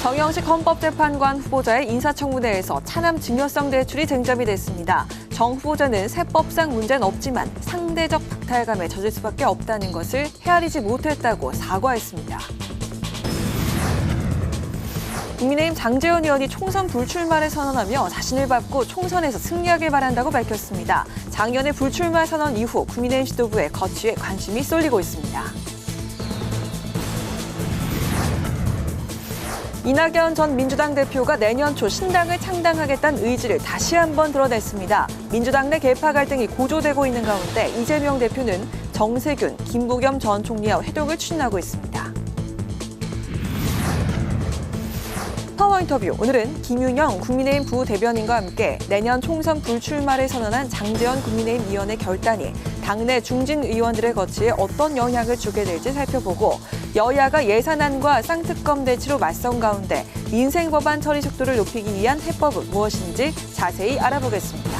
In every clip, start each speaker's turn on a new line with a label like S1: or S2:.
S1: 정영식 헌법재판관 후보자의 인사청문회에서 차남 증여성 대출이 쟁점이 됐습니다. 정 후보자는 세법상 문제는 없지만 상대적 박탈감에 젖을 수밖에 없다는 것을 헤아리지 못했다고 사과했습니다. 국민의힘 장제원 의원이 총선 불출마를 선언하며 자신을 밟고 총선에서 승리하길 바란다고 밝혔습니다. 장 의원의 불출마 선언 이후 국민의힘 지도부의 거취에 관심이 쏠리고 있습니다. 이낙연 전 민주당 대표가 내년 초 신당을 창당하겠다는 의지를 다시 한번 드러냈습니다. 민주당 내 계파 갈등이 고조되고 있는 가운데 이재명 대표는 정세균, 김부겸 전 총리와 회동을 추진하고 있습니다. 파워 인터뷰, 오늘은 김윤영 국민의힘 부대변인과 함께 내년 총선 불출마를 선언한 장제원 국민의힘 위원의 결단이 당내 중진 의원들의 거취에 어떤 영향을 주게 될지 살펴보고 여야가 예산안과 쌍특검 대치로 맞선 가운데 민생 법안 처리 속도를 높이기 위한 해법은 무엇인지 자세히 알아보겠습니다.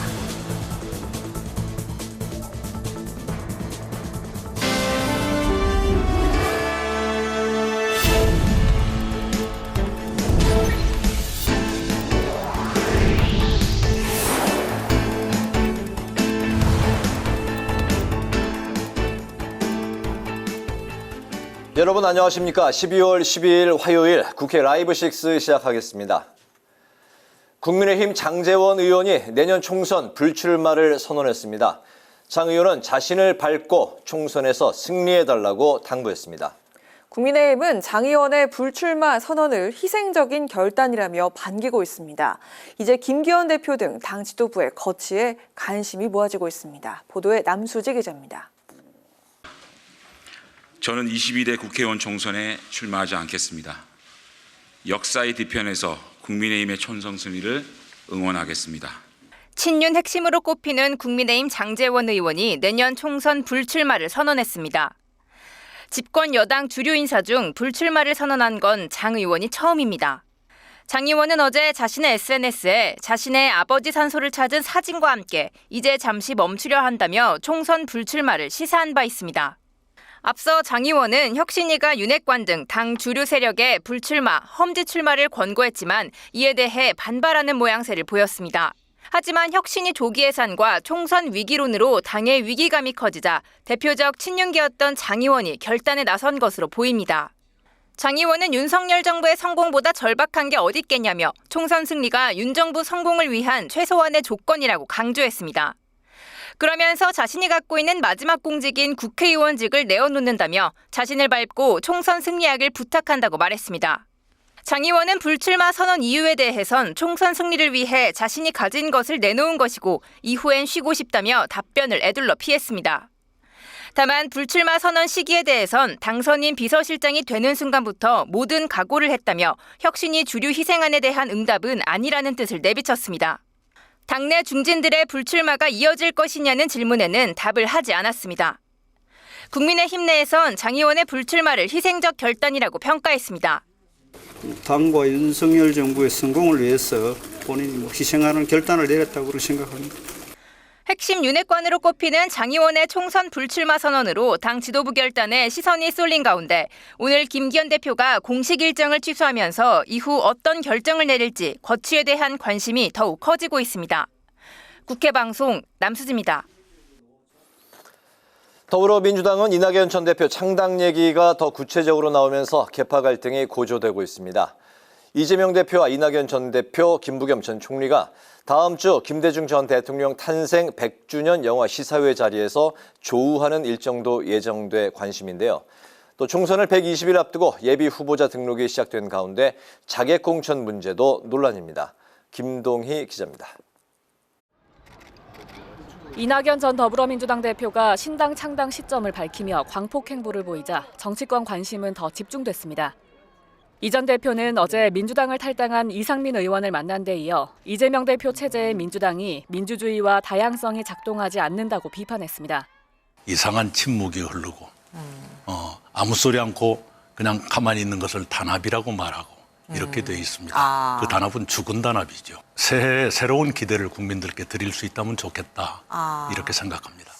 S2: 여러분 안녕하십니까? 12월 12일 화요일 국회 라이브 6 시작하겠습니다. 국민의힘 장제원 의원이 내년 총선 불출마를 선언했습니다. 장 의원은 자신을 밟고 총선에서 승리해달라고 당부했습니다.
S1: 국민의힘은 장 의원의 불출마 선언을 희생적인 결단이라며 반기고 있습니다. 이제 김기현 대표 등 당 지도부의 거취에 관심이 모아지고 있습니다. 보도에 남수지 기자입니다.
S3: 저는 22대 국회의원 총선에 출마하지 않겠습니다. 역사의 뒤편에서 국민의힘의 총선 승리를 응원하겠습니다.
S4: 친윤 핵심으로 꼽히는 국민의힘 장제원 의원이 내년 총선 불출마를 선언했습니다. 집권 여당 주류 인사 중 불출마를 선언한 건 장 의원이 처음입니다. 장 의원은 어제 자신의 SNS에 자신의 아버지 산소를 찾은 사진과 함께 이제 잠시 멈추려 한다며 총선 불출마를 시사한 바 있습니다. 앞서 장 의원은 혁신위가 윤핵관 등 당 주류 세력의 불출마, 험지 출마를 권고했지만 이에 대해 반발하는 모양새를 보였습니다. 하지만 혁신위 조기 해산과 총선 위기론으로 당의 위기감이 커지자 대표적 친윤계였던 장 의원이 결단에 나선 것으로 보입니다. 장 의원은 윤석열 정부의 성공보다 절박한 게 어디 있겠냐며 총선 승리가 윤 정부 성공을 위한 최소한의 조건이라고 강조했습니다. 그러면서 자신이 갖고 있는 마지막 공직인 국회의원직을 내어놓는다며 자신을 밟고 총선 승리하길 부탁한다고 말했습니다. 장 의원은 불출마 선언 이유에 대해선 총선 승리를 위해 자신이 가진 것을 내놓은 것이고 이후엔 쉬고 싶다며 답변을 에둘러 피했습니다. 다만 불출마 선언 시기에 대해선 당선인 비서실장이 되는 순간부터 모든 각오를 했다며 혁신이 주류 희생안에 대한 응답은 아니라는 뜻을 내비쳤습니다. 당내 중진들의 불출마가 이어질 것이냐는 질문에는 답을 하지 않았습니다. 국민의힘 내에선 장 의원의 불출마를 희생적 결단이라고 평가했습니다.
S5: 당과 윤석열 정부의 성공을 위해서 본인이 희생하는 결단을 내렸다고 생각합니다.
S4: 핵심 윤핵관으로 꼽히는 장 의원의 총선 불출마 선언으로 당 지도부 결단에 시선이 쏠린 가운데 오늘 김기현 대표가 공식 일정을 취소하면서 이후 어떤 결정을 내릴지 거취에 대한 관심이 더욱 커지고 있습니다. 국회 방송 남수지입니다.
S2: 더불어민주당은 이낙연 전 대표 창당 얘기가 더 구체적으로 나오면서 계파 갈등이 고조되고 있습니다. 이재명 대표와 이낙연 전 대표, 김부겸 전 총리가 다음 주 김대중 전 대통령 탄생 100주년 영화 시사회 자리에서 조우하는 일정도 예정돼 관심인데요. 또 총선을 120일 앞두고 예비 후보자 등록이 시작된 가운데 자객 공천 문제도 논란입니다. 김동희 기자입니다.
S6: 이낙연 전 더불어민주당 대표가 신당 창당 시점을 밝히며 광폭 행보를 보이자 정치권 관심은 더 집중됐습니다. 이 전 대표는 어제 민주당을 탈당한 이상민 의원을 만난 데 이어 이재명 대표 체제의 민주당이 민주주의와 다양성이 작동하지 않는다고 비판했습니다.
S7: 이상한 침묵이 흐르고 아무 소리 않고 그냥 가만히 있는 것을 단합이라고 말하고 이렇게 돼 있습니다. 그 단합은 죽은 단합이죠. 새해에 새로운 기대를 국민들께 드릴 수 있다면 좋겠다 이렇게 생각합니다.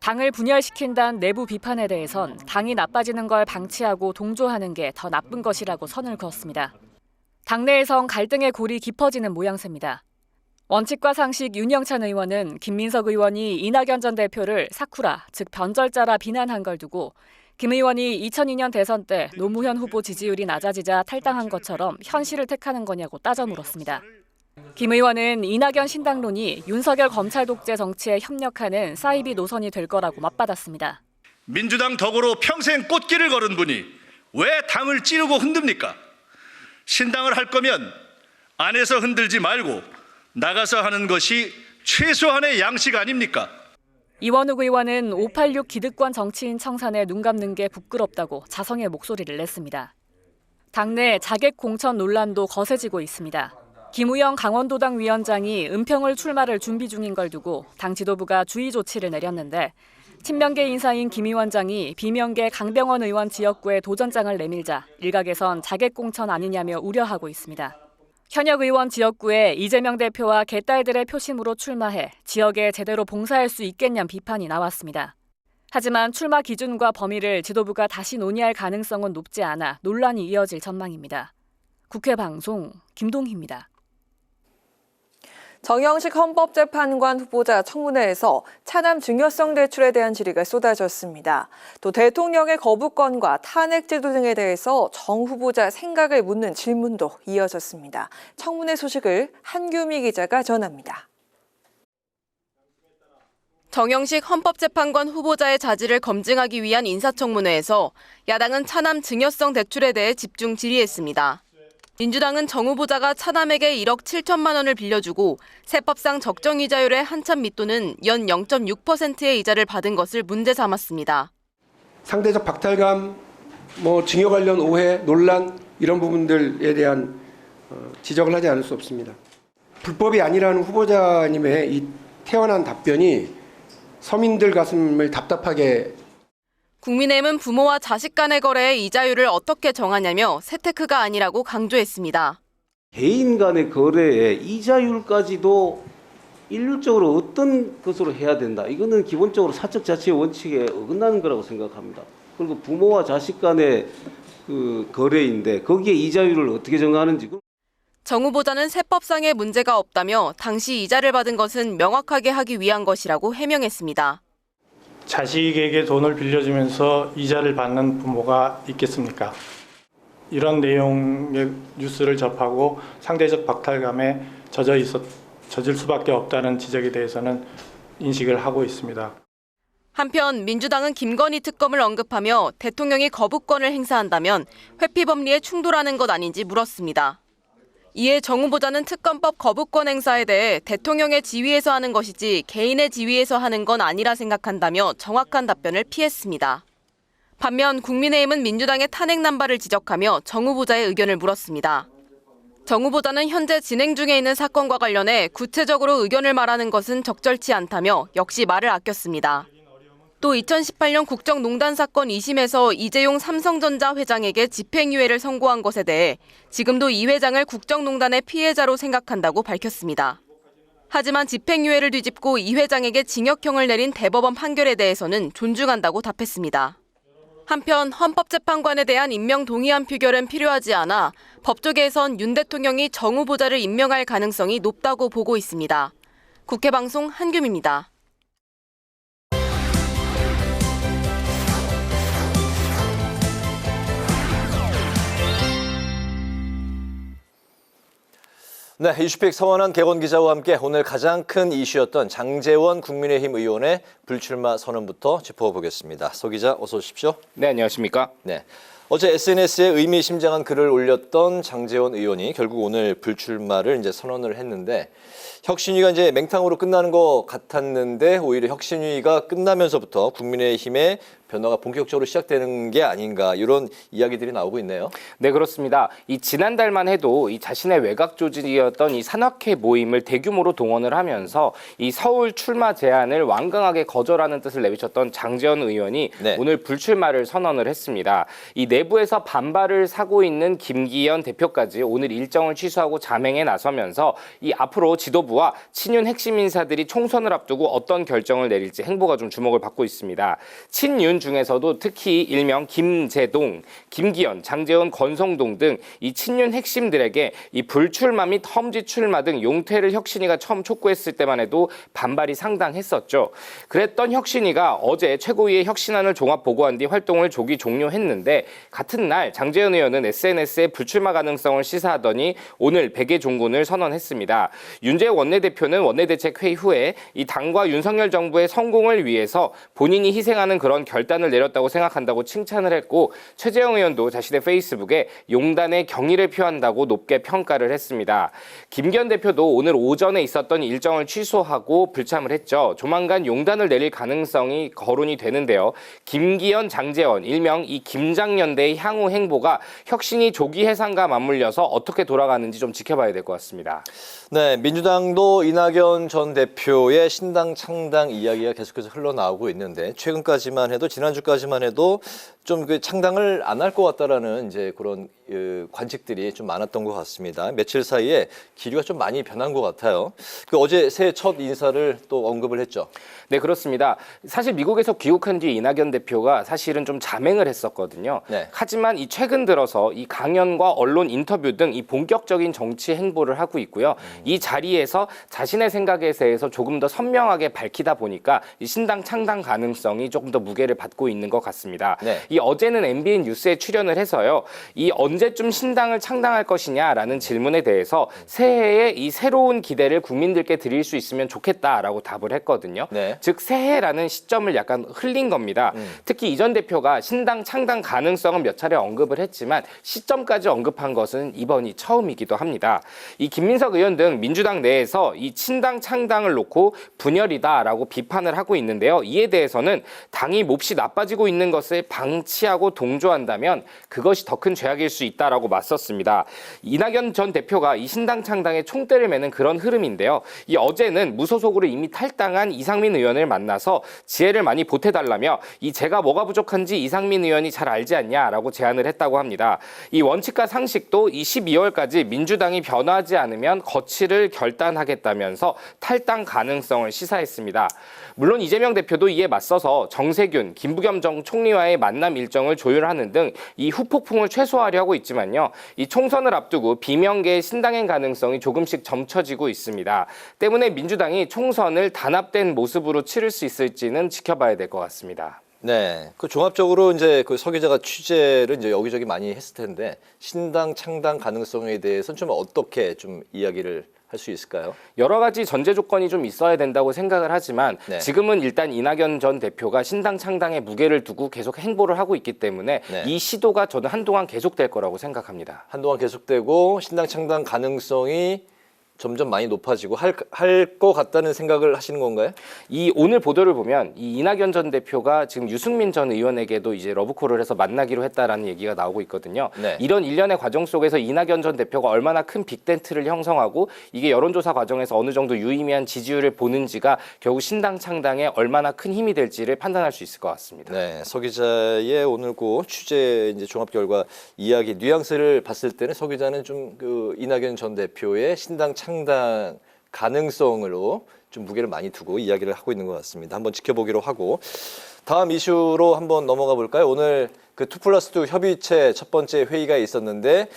S6: 당을 분열시킨다는 내부 비판에 대해선 당이 나빠지는 걸 방치하고 동조하는 게 더 나쁜 것이라고 선을 그었습니다. 당내에선 갈등의 골이 깊어지는 모양새입니다. 원칙과 상식 윤영찬 의원은 김민석 의원이 이낙연 전 대표를 사쿠라, 즉 변절자라 비난한 걸 두고 김 의원이 2002년 대선 때 노무현 후보 지지율이 낮아지자 탈당한 것처럼 현실을 택하는 거냐고 따져 물었습니다. 김 의원은 이낙연 신당론이 윤석열 검찰 독재 정치에 협력하는 사이비 노선이 될 거라고 맞받았습니다.
S8: 민주당 덕으로 평생 꽃길을 걸은 분이 왜 당을 찌르고 흔듭니까? 신당을 할 거면 안에서 흔들지 말고 나가서 하는 것이 최소한의 양식 아닙니까?
S6: 이원욱 의원은 586 기득권 정치인 청산에 눈 감는 게 부끄럽다고 자성의 목소리를 냈습니다. 당내 자객 공천 논란도 거세지고 있습니다. 김우영 강원도당 위원장이 은평을 출마를 준비 중인 걸 두고 당 지도부가 주의 조치를 내렸는데 친명계 인사인 김 위원장이 비명계 강병원 의원 지역구에 도전장을 내밀자 일각에선 자객 공천 아니냐며 우려하고 있습니다. 현역 의원 지역구에 이재명 대표와 개딸들의 표심으로 출마해 지역에 제대로 봉사할 수 있겠냐는 비판이 나왔습니다. 하지만 출마 기준과 범위를 지도부가 다시 논의할 가능성은 높지 않아 논란이 이어질 전망입니다. 국회 방송 김동희입니다.
S1: 정영식 헌법재판관 후보자 청문회에서 차남 증여성 대출에 대한 질의가 쏟아졌습니다. 또 대통령의 거부권과 탄핵제도 등에 대해서 정 후보자 생각을 묻는 질문도 이어졌습니다. 청문회 소식을 한규미 기자가 전합니다.
S9: 정영식 헌법재판관 후보자의 자질을 검증하기 위한 인사청문회에서 야당은 차남 증여성 대출에 대해 집중 질의했습니다. 민주당은 정 후보자가 차남에게 1억 7천만 원을 빌려주고 세법상 적정 이자율의 한참 밑도는 연 0.6%의 이자를 받은 것을 문제 삼았습니다.
S10: 상대적 박탈감, 증여 관련 오해, 논란 이런 부분들에 대한 지적을 하지 않을 수 없습니다. 불법이 아니라는 후보자님의 이 태연한 답변이 서민들 가슴을 답답하게.
S9: 국민의힘은 부모와 자식 간의 거래의 이자율을 어떻게 정하냐며 세테크가 아니라고 강조했습니다.
S11: 개인 간의 거래의 이자율까지도 일률적으로 어떤 것으로 해야 된다. 이거는 기본적으로 사적 자치의 원칙에 어긋나는 거라고 생각합니다. 그리고 부모와 자식 간의 그 거래인데 거기에 이자율을 어떻게 정하는지.
S9: 정 후보자는 세법상의 문제가 없다며 당시 이자를 받은 것은 명확하게 하기 위한 것이라고 해명했습니다.
S12: 자식에게 돈을 빌려주면서 이자를 받는 부모가 있겠습니까? 이런 내용의 뉴스를 접하고 상대적 박탈감에 젖을 수밖에 없다는 지적에 대해서는 인식을 하고 있습니다.
S9: 한편 민주당은 김건희 특검을 언급하며 대통령이 거부권을 행사한다면 회피 법리에 충돌하는 것 아닌지 물었습니다. 이에 정 후보자는 특검법 거부권 행사에 대해 대통령의 지위에서 하는 것이지 개인의 지위에서 하는 건 아니라 생각한다며 정확한 답변을 피했습니다. 반면 국민의힘은 민주당의 탄핵 남발을 지적하며 정 후보자의 의견을 물었습니다. 정 후보자는 현재 진행 중에 있는 사건과 관련해 구체적으로 의견을 말하는 것은 적절치 않다며 역시 말을 아꼈습니다. 또 2018년 국정농단 사건 2심에서 이재용 삼성전자 회장에게 집행유예를 선고한 것에 대해 지금도 이 회장을 국정농단의 피해자로 생각한다고 밝혔습니다. 하지만 집행유예를 뒤집고 이 회장에게 징역형을 내린 대법원 판결에 대해서는 존중한다고 답했습니다. 한편 헌법재판관에 대한 임명 동의안 표결은 필요하지 않아 법조계에선 윤 대통령이 정 후보자를 임명할 가능성이 높다고 보고 있습니다. 국회 방송 한규미입니다.
S2: 네, 이슈픽 서원한 개건 기자와 함께 오늘 가장 큰 이슈였던 장제원 국민의힘 의원의 불출마 선언부터 짚어보겠습니다. 서 기자 어서 오십시오.
S13: 네, 안녕하십니까?
S2: 네, 어제 SNS에 의미심장한 글을 올렸던 장제원 의원이 결국 오늘 불출마를 이제 선언을 했는데 혁신위가 이제 맹탕으로 끝나는 것 같았는데 오히려 혁신위가 끝나면서부터 국민의힘의 변화가 본격적으로 시작되는 게 아닌가 이런 이야기들이 나오고 있네요.
S13: 네, 그렇습니다. 이 지난달만 해도 이 자신의 외곽 조직이었던 이 산악회 모임을 대규모로 동원을 하면서 이 서울 출마 제안을 완강하게 거절하는 뜻을 내비쳤던 장제원 의원이 오늘 불출마를 선언을 했습니다. 이 내부에서 반발을 사고 있는 김기현 대표까지 오늘 일정을 취소하고 자맹에 나서면서 이 앞으로 지도부와 친윤 핵심 인사들이 총선을 앞두고 어떤 결정을 내릴지 행보가 좀 주목을 받고 있습니다. 친윤 의원 중에서도 특히 일명 김제동, 김기현, 장제원, 권성동 등 이 친윤 핵심들에게 이 불출마 및 험지 출마 등 용퇴를 혁신위가 처음 촉구했을 때만 해도 반발이 상당했었죠. 그랬던 혁신위가 어제 최고위의 혁신안을 종합 보고한 뒤 활동을 조기 종료했는데 같은 날 장제원 의원은 SNS에 불출마 가능성을 시사하더니 오늘 백의 종군을 선언했습니다. 윤재욱 원내대표는 원내대책회의 후에 이 당과 윤석열 정부의 성공을 위해서 본인이 희생하는 그런 결단을 내렸다고 생각한다고 칭찬을 했고 최재형 의원도 자신의 페이스북에 용단의 경의를 표한다고 높게 평가를 했습니다. 김기현 대표도 오늘 오전에 있었던 일정을 취소하고 불참을 했죠. 조만간 용단을 내릴 가능성이 거론이 되는데요. 김기현, 장제원, 일명 이 김장연대의 향후 행보가 혁신이 조기 해산과 맞물려서 어떻게 돌아가는지 좀 지켜봐야 될 것 같습니다.
S2: 네, 민주당도 이낙연 전 대표의 신당 창당 이야기가 계속해서 흘러나오고 있는데 최근까지만 해도 지난주까지만 해도 좀 그 창당을 안 할 것 같다라는 이제 그런 관측들이 좀 많았던 것 같습니다. 며칠 사이에 기류가 좀 많이 변한 것 같아요. 그 어제 새해 첫 인사를 또 언급을 했죠.
S13: 네, 그렇습니다. 사실 미국에서 귀국한 뒤 이낙연 대표가 사실은 좀 자맹을 했었거든요.
S2: 네.
S13: 하지만 이 최근 들어서 이 강연과 언론 인터뷰 등 이 본격적인 정치 행보를 하고 있고요. 이 자리에서 자신의 생각에 대해서 조금 더 선명하게 밝히다 보니까 이 신당 창당 가능성이 조금 더 무게를 받고 있는 것 같습니다.
S2: 네.
S13: 이 어제는 MBN 뉴스에 출연을 해서요. 이 언제쯤 신당을 창당할 것이냐라는 질문에 대해서 새해에 이 새로운 기대를 국민들께 드릴 수 있으면 좋겠다라고 답을 했거든요.
S2: 네.
S13: 즉 새해라는 시점을 약간 흘린 겁니다. 특히 이 전 대표가 신당 창당 가능성은 몇 차례 언급을 했지만 시점까지 언급한 것은 이번이 처음이기도 합니다. 이 김민석 의원 등 민주당 내에서 이 신당 창당을 놓고 분열이다라고 비판을 하고 있는데요. 이에 대해서는 당이 몹시 나빠지고 있는 것을 방치하고 동조한다면 그것이 더 큰 죄악일 수 있다라고 맞섰습니다. 이낙연 전 대표가 이 신당 창당에 총대를 매는 그런 흐름인데요. 이 어제는 무소속으로 이미 탈당한 이상민 의원을 만나서 지혜를 많이 보태달라며 이 제가 뭐가 부족한지 이상민 의원이 잘 알지 않냐라고 제안을 했다고 합니다. 이 원칙과 상식도 이 12월까지 민주당이 변화하지 않으면 거취를 결단하겠다면서 탈당 가능성을 시사했습니다. 물론 이재명 대표도 이에 맞서서 정세균, 김부겸 전 총리와의 만남 일정을 조율하는 등 이 후폭풍을 최소화하려 하고 있지만요. 이 총선을 앞두고 비명계의 신당행 가능성이 조금씩 점쳐지고 있습니다. 때문에 민주당이 총선을 단합된 모습으로 치를 수 있을지는 지켜봐야 될 것 같습니다.
S2: 네, 그 종합적으로 이제 그 서 기자가 취재를 이제 여기저기 많이 했을 텐데 신당 창당 가능성에 대해서는 좀 어떻게 좀 이야기를 할 수 있을까요?
S13: 여러 가지 전제 조건이 좀 있어야 된다고 생각을 하지만
S2: 네.
S13: 지금은 일단 이낙연 전 대표가 신당 창당에 무게를 두고 계속 행보를 하고 있기 때문에
S2: 네.
S13: 이 시도가 저는 한동안 계속될 거라고 생각합니다.
S2: 한동안 계속되고 신당 창당 가능성이 점점 많이 높아지고 할 것 같다는 생각을 하시는 건가요?
S13: 이 오늘 보도를 보면 이 이낙연 전 대표가 지금 유승민 전 의원에게도 이제 러브콜을 해서 만나기로 했다라는 얘기가 나오고 있거든요.
S2: 네.
S13: 이런 일련의 과정 속에서 이낙연 전 대표가 얼마나 큰 빅텐트를 형성하고 이게 여론조사 과정에서 어느 정도 유의미한 지지율을 보는지가 결국 신당 창당에 얼마나 큰 힘이 될지를 판단할 수 있을 것 같습니다.
S2: 네, 서 기자의 오늘 그 취재 이제 종합 결과 이야기 뉘앙스를 봤을 때는 서 기자는 좀 그 이낙연 전 대표의 신당 창당 가능성으로 좀 무게를 많이 두고 이야기를 하고 있는 것 같습니다. 한번 지켜보기로 하고 다음 이슈로 한번 넘어가 볼까요? 오늘 그 2+2 협의체 첫 번째 회의가 있었는데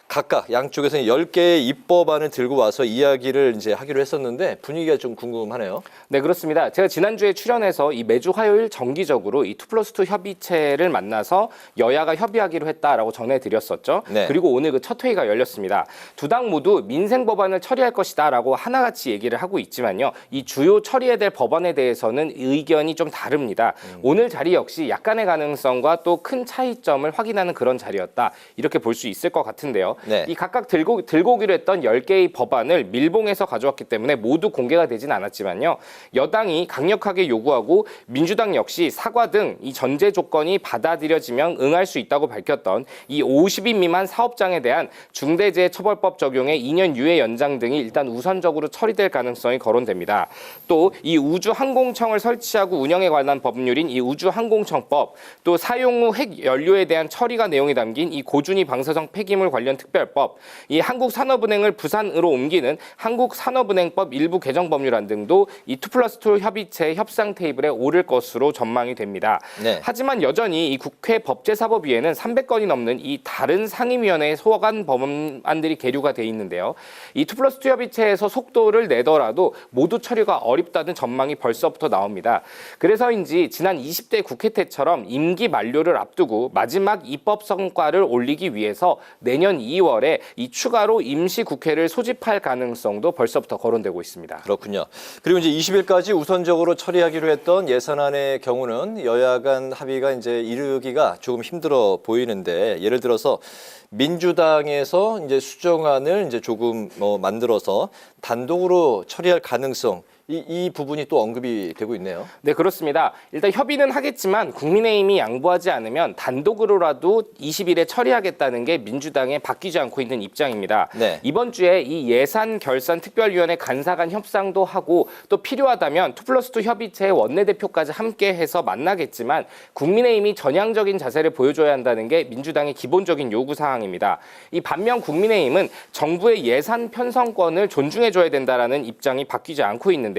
S2: 각각 양쪽에서는 10개의 입법안을 들고 와서 이야기를 이제 하기로 했었는데 분위기가 좀 궁금하네요.
S13: 네, 그렇습니다. 제가 지난주에 출연해서 이 매주 화요일 정기적으로 이 2+2 협의체를 만나서 여야가 협의하기로 했다라고 전해드렸었죠.
S2: 네.
S13: 그리고 오늘 그 첫 회의가 열렸습니다. 두 당 모두 민생 법안을 처리할 것이다라고 하나같이 얘기를 하고 있지만요. 이 주요 처리해야 될 법안에 대해서는 의견이 좀 다릅니다. 오늘 자리 역시 약간의 가능성과 또 큰 차이점을 확인하는 그런 자리였다. 이렇게 볼 수 있을 것 같은데요.
S2: 네.
S13: 이 각각 들고 오기로 했던 10개의 법안을 밀봉해서 가져왔기 때문에 모두 공개가 되진 않았지만요. 여당이 강력하게 요구하고 민주당 역시 사과 등 이 전제 조건이 받아들여지면 응할 수 있다고 밝혔던 이 50인 미만 사업장에 대한 중대재해처벌법 적용의 2년 유예 연장 등이 일단 우선적으로 처리될 가능성이 거론됩니다. 또 이 우주항공청을 설치하고 운영에 관한 법률인 이 우주항공청법, 또 사용 후 핵 연료에 대한 처리가 내용이 담긴 이 고준위 방사성 폐기물 관련 특별법, 이 한국산업은행을 부산으로 옮기는 한국산업은행법 일부 개정 법률안 등도 이 2+2 협의체 협상 테이블에 오를 것으로 전망이 됩니다.
S2: 네.
S13: 하지만 여전히 이 국회 법제사법위에는 300건이 넘는 이 다른 상임위원회의 소관 법안들이 계류가 돼 있는데요. 이 2+2 협의체에서 속도를 내더라도 모두 처리가 어렵다는 전망이 벌써부터 나옵니다. 그래서인지 지난 20대 국회 때처럼 임기 만료를 앞두고 마지막 입법 성과를 올리기 위해서 내년 2월에 이 추가로 임시국회를 소집할 가능성도 벌써부터 거론되고 있습니다.
S2: 그렇군요. 그리고 이제 20일까지 우선적으로 처리하기로 했던 예산안의 경우는 여야 간 합의가 이제 이르기가 조금 힘들어 보이는데, 예를 들어서 민주당에서 이제 수정안을 이제 조금 만들어서 단독으로 처리할 가능성, 이 부분이 또 언급이 되고 있네요.
S13: 네, 그렇습니다. 일단 협의는 하겠지만 국민의힘이 양보하지 않으면 단독으로라도 20일에 처리하겠다는 게 민주당의 바뀌지 않고 있는 입장입니다.
S2: 네.
S13: 이번 주에 이 예산 결산 특별위원회 간사 간 협상도 하고 또 필요하다면 2+2 협의체 원내대표까지 함께 해서 만나겠지만 국민의힘이 전향적인 자세를 보여줘야 한다는 게 민주당의 기본적인 요구사항입니다. 이 반면 국민의힘은 정부의 예산 편성권을 존중해줘야 된다라는 입장이 바뀌지 않고 있는데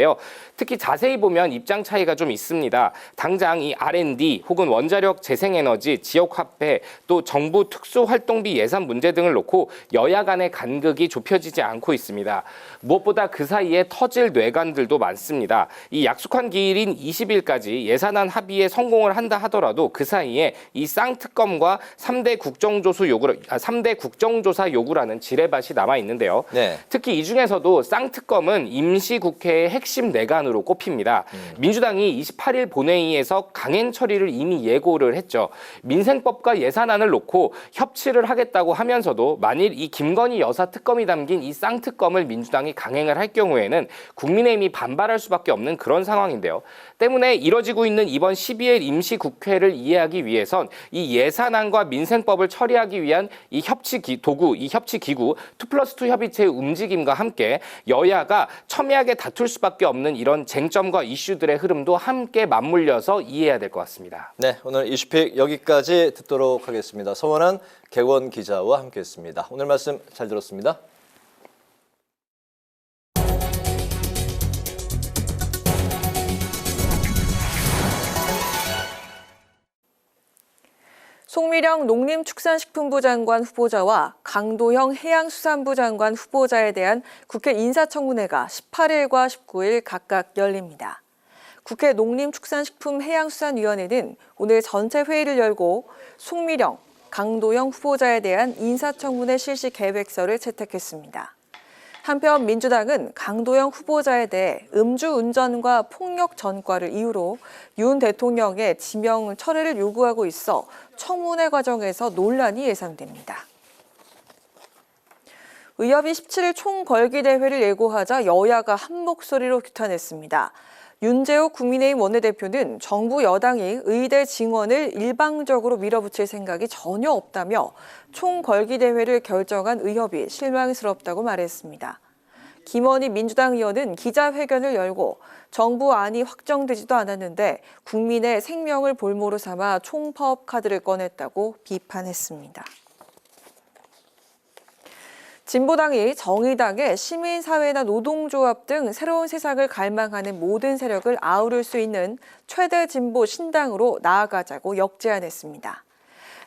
S13: 특히 자세히 보면 입장 차이가 좀 있습니다. 당장 이 R&D 혹은 원자력 재생에너지, 지역화폐, 또 정부 특수활동비 예산 문제 등을 놓고 여야 간의 간극이 좁혀지지 않고 있습니다. 무엇보다 그 사이에 터질 뇌관들도 많습니다. 이 약속한 기일인 20일까지 예산안 합의에 성공을 한다 하더라도 그 사이에 이 쌍특검과 3대 국정조사 요구라는 지뢰밭이 남아 있는데요.
S2: 네.
S13: 특히 이 중에서도 쌍특검은 임시국회의 핵심 내관으로 꼽힙니다. 민주당이 28일 본회의에서 강행 처리를 이미 예고를 했죠. 민생법과 예산안을 놓고 협치를 하겠다고 하면서도 만일 이 김건희 여사 특검이 담긴 이 쌍특검을 민주당이 강행을 할 경우에는 국민의힘이 반발할 수밖에 없는 그런 상황인데요. 때문에 이뤄지고 있는 이번 12일 임시국회를 이해하기 위해선 이 예산안과 민생법을 처리하기 위한 이 협치기구 2+2 협의체의 움직임과 함께 여야가 첨예하게 다툴 수밖에 없는 이런 쟁점과 이슈들의 흐름도 함께 맞물려서 이해해야 될 것 같습니다.
S2: 네, 오늘 이슈픽 여기까지 듣도록 하겠습니다. 서원한 객원 기자와 함께했습니다. 오늘 말씀 잘 들었습니다.
S1: 송미령 농림축산식품부 장관 후보자와 강도형 해양수산부 장관 후보자에 대한 국회 인사청문회가 18일과 19일 각각 열립니다. 국회 농림축산식품해양수산위원회는 오늘 전체 회의를 열고 송미령, 강도형 후보자에 대한 인사청문회 실시 계획서를 채택했습니다. 한편 민주당은 강도형 후보자에 대해 음주운전과 폭력 전과를 이유로 윤 대통령의 지명 철회를 요구하고 있어 청문회 과정에서 논란이 예상됩니다. 의협이 17일 총궐기대회를 예고하자 여야가 한 목소리로 규탄했습니다. 윤재욱 국민의힘 원내대표는 정부 여당이 의대 증원을 일방적으로 밀어붙일 생각이 전혀 없다며 총궐기대회를 결정한 의협이 실망스럽다고 말했습니다. 김원희 민주당 의원은 기자회견을 열고 정부 안이 확정되지도 않았는데 국민의 생명을 볼모로 삼아 총파업 카드를 꺼냈다고 비판했습니다. 진보당이 정의당에 시민사회나 노동조합 등 새로운 세상을 갈망하는 모든 세력을 아우를 수 있는 최대 진보 신당으로 나아가자고 역제안했습니다.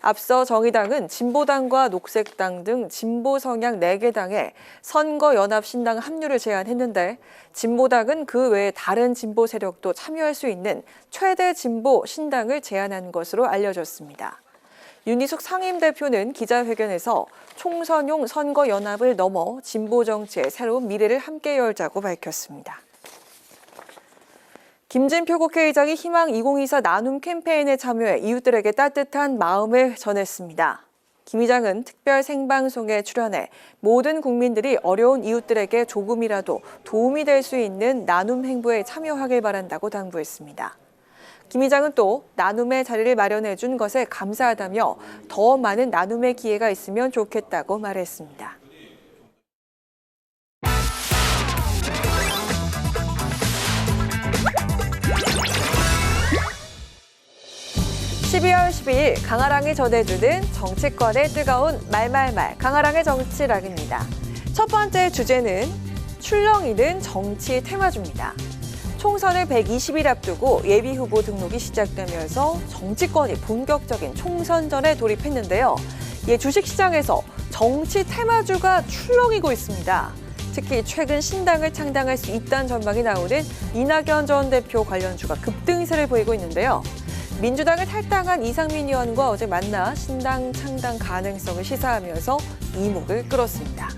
S1: 앞서 정의당은 진보당과 녹색당 등 진보 성향 4개 당에 선거연합신당 합류를 제안했는데 진보당은 그 외에 다른 진보 세력도 참여할 수 있는 최대 진보 신당을 제안한 것으로 알려졌습니다. 윤희숙 상임대표는 기자회견에서 총선용 선거연합을 넘어 진보 정치의 새로운 미래를 함께 열자고 밝혔습니다. 김진표 국회의장이 희망 2024 나눔 캠페인에 참여해 이웃들에게 따뜻한 마음을 전했습니다. 김 의장은 특별 생방송에 출연해 모든 국민들이 어려운 이웃들에게 조금이라도 도움이 될 수 있는 나눔 행보에 참여하길 바란다고 당부했습니다. 김 의장은 또 나눔의 자리를 마련해 준 것에 감사하다며 더 많은 나눔의 기회가 있으면 좋겠다고 말했습니다. 12월 12일 강아랑이 전해주는 정치권의 뜨거운 말말말 강아랑의 정치락입니다. 첫 번째 주제는 출렁이는 정치 테마주입니다. 총선을 120일 앞두고 예비후보 등록이 시작되면서 정치권이 본격적인 총선전에 돌입했는데요. 예, 주식시장에서 정치 테마주가 출렁이고 있습니다. 특히 최근 신당을 창당할 수 있다는 전망이 나오는 이낙연 전 대표 관련주가 급등세를 보이고 있는데요. 민주당을 탈당한 이상민 의원과 어제 만나 신당 창당 가능성을 시사하면서 이목을 끌었습니다.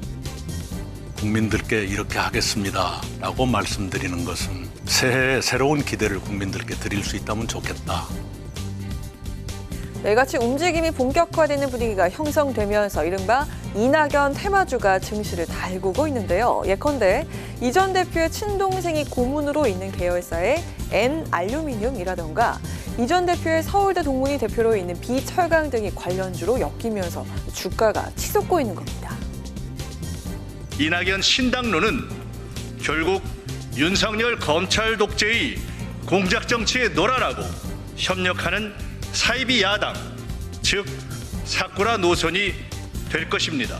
S7: 국민들께 이렇게 하겠습니다라고 말씀드리는 것은 새해에 새로운 기대를 국민들께 드릴 수 있다면 좋겠다.
S1: 매같이 움직임이 본격화되는 분위기가 형성되면서 이른바 이낙연 테마주가 증시를 달구고 있는데요. 예컨대 이 전 대표의 친동생이 고문으로 있는 계열사의 N알루미늄이라던가 이 전 대표의 서울대 동문이 대표로 있는 비철강 등이 관련주로 엮이면서 주가가 치솟고 있는 겁니다.
S8: 이낙연 신당론은 결국 윤석열 검찰 독재의 공작 정치에 놀아나고 협력하는 사이비 야당, 즉 사쿠라 노선이 될 것입니다.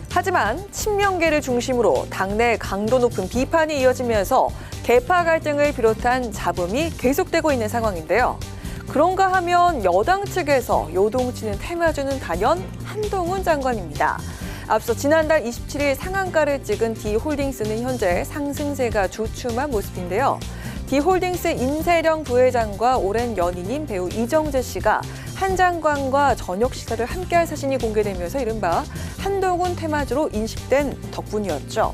S1: 하지만 친명계를 중심으로 당내 강도 높은 비판이 이어지면서 계파 갈등을 비롯한 잡음이 계속되고 있는 상황인데요. 그런가 하면 여당 측에서 요동치는 테마주는 단연 한동훈 장관입니다. 앞서 지난달 27일 상한가를 찍은 D홀딩스는 현재 상승세가 주춤한 모습인데요. D홀딩스 임세령 부회장과 오랜 연인인 배우 이정재 씨가 한 장관과 저녁 식사를 함께할 사진이 공개되면서 이른바 한동훈 테마주로 인식된 덕분이었죠.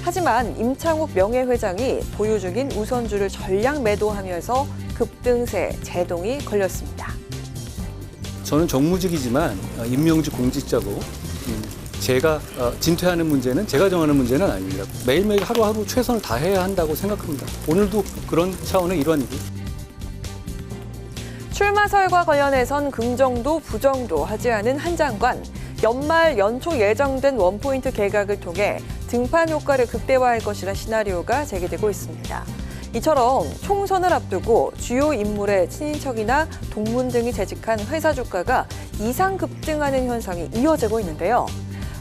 S1: 하지만 임창욱 명예회장이 보유 중인 우선주를 전량 매도하면서 급등세 제동이 걸렸습니다.
S14: 저는 정무직이지만 임명직 공직자고 제가 진퇴하는 문제는 제가 정하는 문제는 아닙니다. 매일매일 하루하루 최선을 다해야 한다고 생각합니다. 오늘도 그런 차원의 일환이고요.
S1: 출마설과 관련해선 긍정도 부정도 하지 않은 한 장관. 연말 연초 예정된 원포인트 개각을 통해 등판 효과를 극대화할 것이란 시나리오가 제기되고 있습니다. 이처럼 총선을 앞두고 주요 인물의 친인척이나 동문 등이 재직한 회사 주가가 이상 급등하는 현상이 이어지고 있는데요.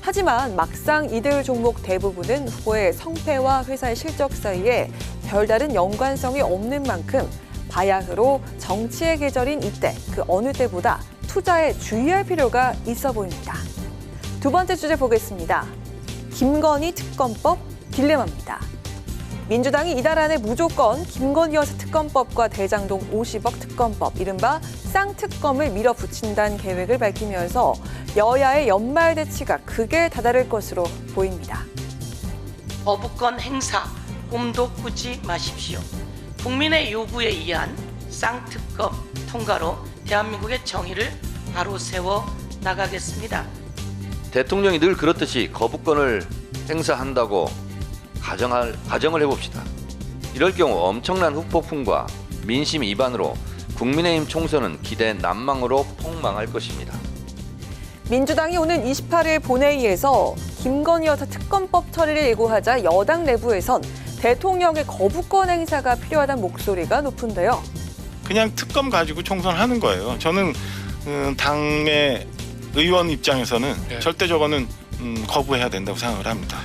S1: 하지만 막상 이들 종목 대부분은 후보의 성패와 회사의 실적 사이에 별다른 연관성이 없는 만큼 바야흐로 정치의 계절인 이때 그 어느 때보다 투자에 주의할 필요가 있어 보입니다. 두 번째 주제 보겠습니다. 김건희 특검법 딜레마입니다. 민주당이 이달 안에 무조건 김건희 여사 특검법과 대장동 50억 특검법, 이른바 쌍특검을 밀어붙인다는 계획을 밝히면서 여야의 연말 대치가 극에 다다를 것으로 보입니다.
S15: 거부권 행사, 꿈도 꾸지 마십시오. 국민의 요구에 의한 쌍특검 통과로 대한민국의 정의를 바로 세워 나가겠습니다.
S16: 대통령이 늘 그렇듯이 거부권을 행사한다고 가정을 해봅시다. 이럴 경우 엄청난 후폭풍과 민심 이반으로 국민의힘 총선은 기대 난망으로 폭망할 것입니다.
S1: 민주당이 오는 28일 본회의에서 김건희 여사 특검법 처리를 예고하자 여당 내부에선 대통령의 거부권 행사가 필요하다는 목소리가 높은데요.
S17: 그냥 특검 가지고 총선하는 거예요. 저는 당의 의원 입장에서는 절대 저거는 거부해야 된다고 생각을 합니다.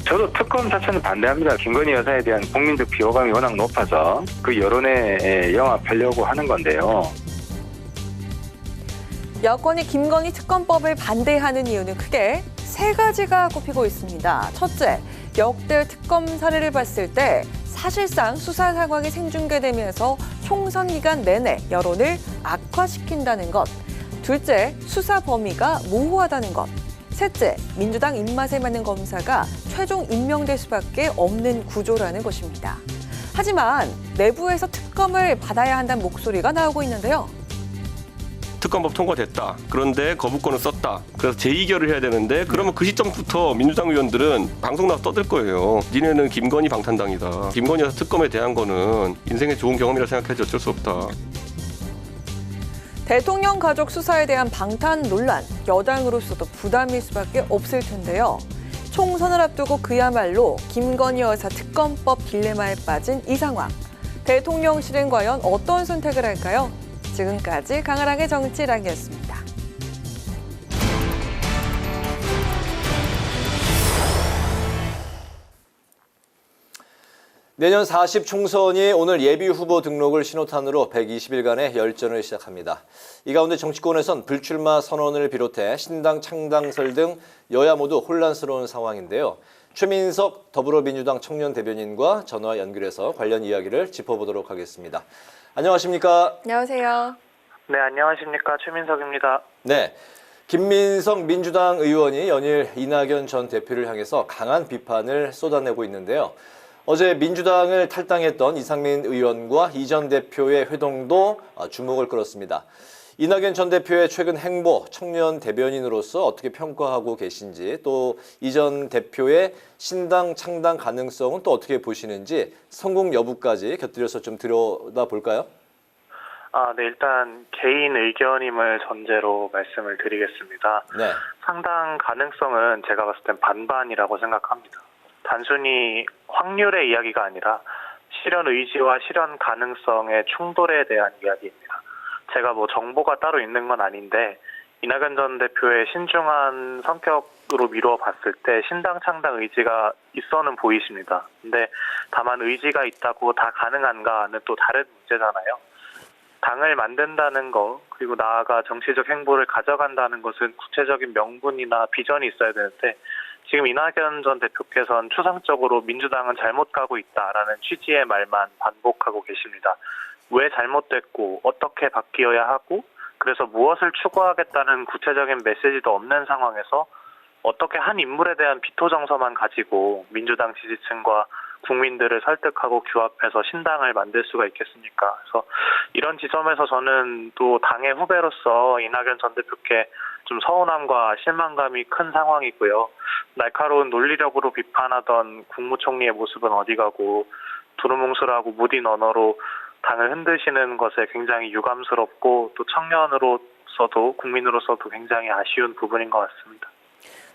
S18: 저도 특검 자체는 반대합니다. 김건희 여사에 대한 국민적 비호감이 워낙 높아서 그 여론에 영합하려고 하는 건데요.
S1: 여권이 김건희 특검법을 반대하는 이유는 크게 세 가지가 꼽히고 있습니다. 첫째, 역대 특검 사례를 봤을 때 사실상 수사 상황이 생중계되면서 총선 기간 내내 여론을 악화시킨다는 것. 둘째, 수사 범위가 모호하다는 것. 셋째, 민주당 입맛에 맞는 검사가 최종 임명될 수밖에 없는 구조라는 것입니다. 하지만 내부에서 특검을 받아야 한다는 목소리가 나오고 있는데요.
S19: 특검법 통과됐다. 그런데 거부권을 썼다. 그래서 재의결을 해야 되는데 그러면 그 시점부터 민주당 의원들은 방송 나와서 떠들 거예요. 니네는 김건희 방탄당이다. 김건희 여사 특검에 대한 거는 인생의 좋은 경험이라 생각해야지 어쩔 수 없다.
S1: 대통령 가족 수사에 대한 방탄 논란, 여당으로서도 부담일 수밖에 없을 텐데요. 총선을 앞두고 그야말로 김건희 여사 특검법 딜레마에 빠진 이 상황. 대통령실은 과연 어떤 선택을 할까요? 지금까지 강아랑의 정치랑이었습니다.
S2: 내년 40 총선이 오늘 예비 후보 등록을 신호탄으로 120일간의 열전을 시작합니다. 이 가운데 정치권에선 불출마 선언을 비롯해 신당 창당설 등 여야 모두 혼란스러운 상황인데요. 최민석 더불어민주당 청년 대변인과 전화 연결해서 관련 이야기를 짚어보도록 하겠습니다. 안녕하십니까?
S1: 안녕하세요.
S20: 네, 안녕하십니까. 최민석입니다.
S2: 네. 김민석 민주당 의원이 연일 이낙연 전 대표를 향해서 강한 비판을 쏟아내고 있는데요. 어제 민주당을 탈당했던 이상민 의원과 이 전 대표의 회동도 주목을 끌었습니다. 이낙연 전 대표의 최근 행보, 청년 대변인으로서 어떻게 평가하고 계신지, 또 이 전 대표의 신당 창당 가능성은 또 어떻게 보시는지 성공 여부까지 곁들여서 좀 들여다볼까요?
S20: 네, 일단 개인 의견임을 전제로 말씀을 드리겠습니다.
S2: 네.
S20: 상당 가능성은 제가 봤을 땐 반반이라고 생각합니다. 단순히 확률의 이야기가 아니라 실현 의지와 실현 가능성의 충돌에 대한 이야기입니다. 제가 정보가 따로 있는 건 아닌데 이낙연 전 대표의 신중한 성격으로 미루어 봤을 때 신당 창당 의지가 있어는 보이십니다. 근데 다만 의지가 있다고 다 가능한가는 또 다른 문제잖아요. 당을 만든다는 거, 그리고 나아가 정치적 행보를 가져간다는 것은 구체적인 명분이나 비전이 있어야 되는데 지금 이낙연 전 대표께서는 추상적으로 민주당은 잘못 가고 있다라는 취지의 말만 반복하고 계십니다. 왜 잘못됐고 어떻게 바뀌어야 하고 그래서 무엇을 추구하겠다는 구체적인 메시지도 없는 상황에서 어떻게 한 인물에 대한 비토정서만 가지고 민주당 지지층과 국민들을 설득하고 규합해서 신당을 만들 수가 있겠습니까? 그래서 이런 지점에서 저는 또 당의 후배로서 이낙연 전 대표께 좀 서운함과 실망감이 큰 상황이고요. 날카로운 논리력으로 비판하던 국무총리의 모습은 어디 가고 두루뭉술하고 무딘 언어로 당을 흔드시는 것에 굉장히 유감스럽고 또 청년으로서도 국민으로서도 굉장히 아쉬운 부분인 것 같습니다.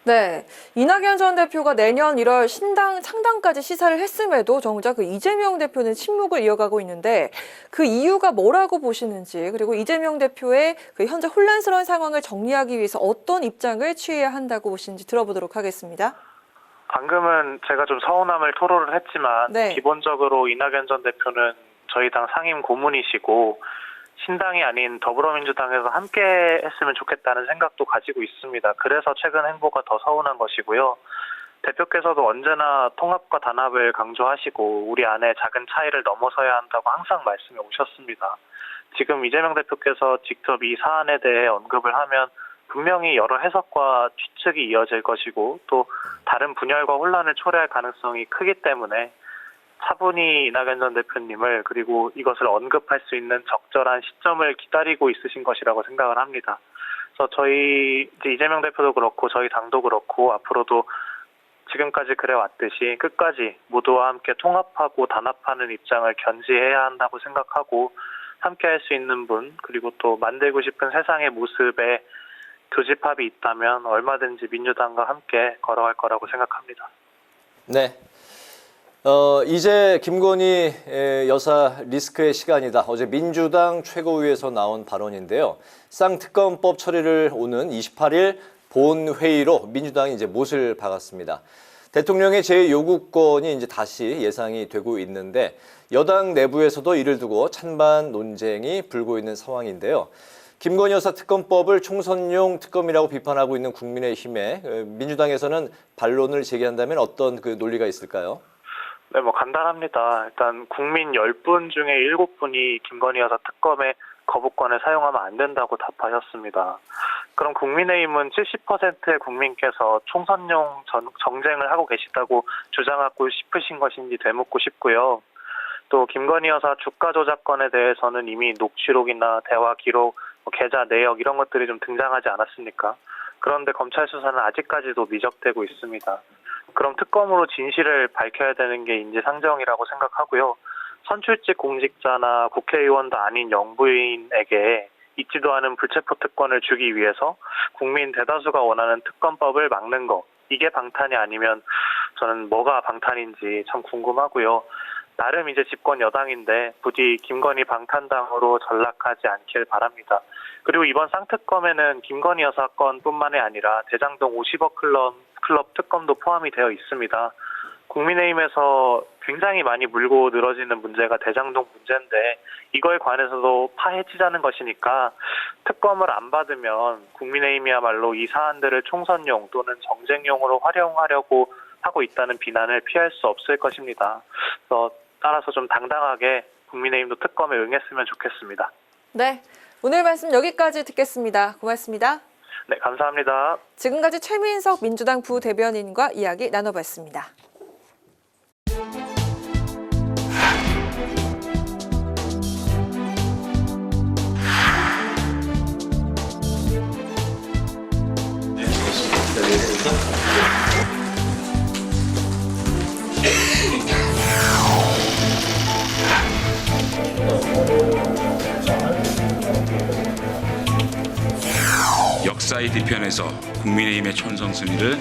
S1: 네, 이낙연 전 대표가 내년 1월 신당 창당까지 시사를 했음에도 정작 이재명 대표는 침묵을 이어가고 있는데 그 이유가 뭐라고 보시는지, 그리고 이재명 대표의 현재 혼란스러운 상황을 정리하기 위해서 어떤 입장을 취해야 한다고 보시는지 들어보도록 하겠습니다.
S20: 방금은 제가 좀 서운함을 토로를 했지만 기본적으로 이낙연 전 대표는 저희 당 상임 고문이시고 신당이 아닌 더불어민주당에서 함께 했으면 좋겠다는 생각도 가지고 있습니다. 그래서 최근 행보가 더 서운한 것이고요. 대표께서도 언제나 통합과 단합을 강조하시고 우리 안에 작은 차이를 넘어서야 한다고 항상 말씀해 오셨습니다. 지금 이재명 대표께서 직접 이 사안에 대해 언급을 하면 분명히 여러 해석과 추측이 이어질 것이고 또 다른 분열과 혼란을 초래할 가능성이 크기 때문에 차분히 이낙연 전 대표님을 그리고 이것을 언급할 수 있는 적절한 시점을 기다리고 있으신 것이라고 생각을 합니다. 그래서 저희 이재명 대표도 그렇고 저희 당도 그렇고 앞으로도 지금까지 그래왔듯이 끝까지 모두와 함께 통합하고 단합하는 입장을 견지해야 한다고 생각하고 함께 할 수 있는 분 그리고 또 만들고 싶은 세상의 모습에 교집합이 있다면 얼마든지 민주당과 함께 걸어갈 거라고 생각합니다.
S2: 네. 이제 김건희 여사 리스크의 시간이다. 어제 민주당 최고위에서 나온 발언인데요. 쌍특검법 처리를 오는 28일 본회의로 민주당이 이제 못을 박았습니다. 대통령의 제 요구권이 이제 다시 예상이 되고 있는데 여당 내부에서도 이를 두고 찬반 논쟁이 불고 있는 상황인데요. 김건희 여사 특검법을 총선용 특검이라고 비판하고 있는 국민의힘에 민주당에서는 반론을 제기한다면 어떤 그 논리가 있을까요?
S20: 네, 간단합니다. 일단 국민 10분 중에 7분이 김건희 여사 특검의 거부권을 사용하면 안 된다고 답하셨습니다. 그럼 국민의힘은 70%의 국민께서 총선용 정쟁을 하고 계시다고 주장하고 싶으신 것인지 되묻고 싶고요. 또 김건희 여사 주가 조작건에 대해서는 이미 녹취록이나 대화 기록, 계좌 내역 이런 것들이 좀 등장하지 않았습니까? 그런데 검찰 수사는 아직까지도 미적되고 있습니다. 그럼 특검으로 진실을 밝혀야 되는 게 인지상정이라고 생각하고요. 선출직 공직자나 국회의원도 아닌 영부인에게 있지도 않은 불체포 특권을 주기 위해서 국민 대다수가 원하는 특검법을 막는 거. 이게 방탄이 아니면 저는 뭐가 방탄인지 참 궁금하고요. 나름 이제 집권 여당인데 부디 김건희 방탄당으로 전락하지 않길 바랍니다. 그리고 이번 쌍특검에는 김건희 여사 건뿐만이 아니라 대장동 50억 클럽 특검도 포함이 되어 있습니다. 국민의힘에서 굉장히 많이 물고 늘어지는 문제가 대장동 문제인데 이거에 관해서도 파헤치자는 것이니까 특검을 안 받으면 국민의힘이야말로 이 사안들을 총선용 또는 정쟁용으로 활용하려고 하고 있다는 비난을 피할 수 없을 것입니다. 그래서 따라서 좀 당당하게 국민의힘도 특검에 응했으면 좋겠습니다.
S1: 네, 오늘 말씀 여기까지 듣겠습니다. 고맙습니다.
S20: 네, 감사합니다.
S1: 지금까지 최민석 민주당 부대변인과 이야기 나눠봤습니다.
S3: 역사의 뒤편에서 국민의힘의 천선 승리를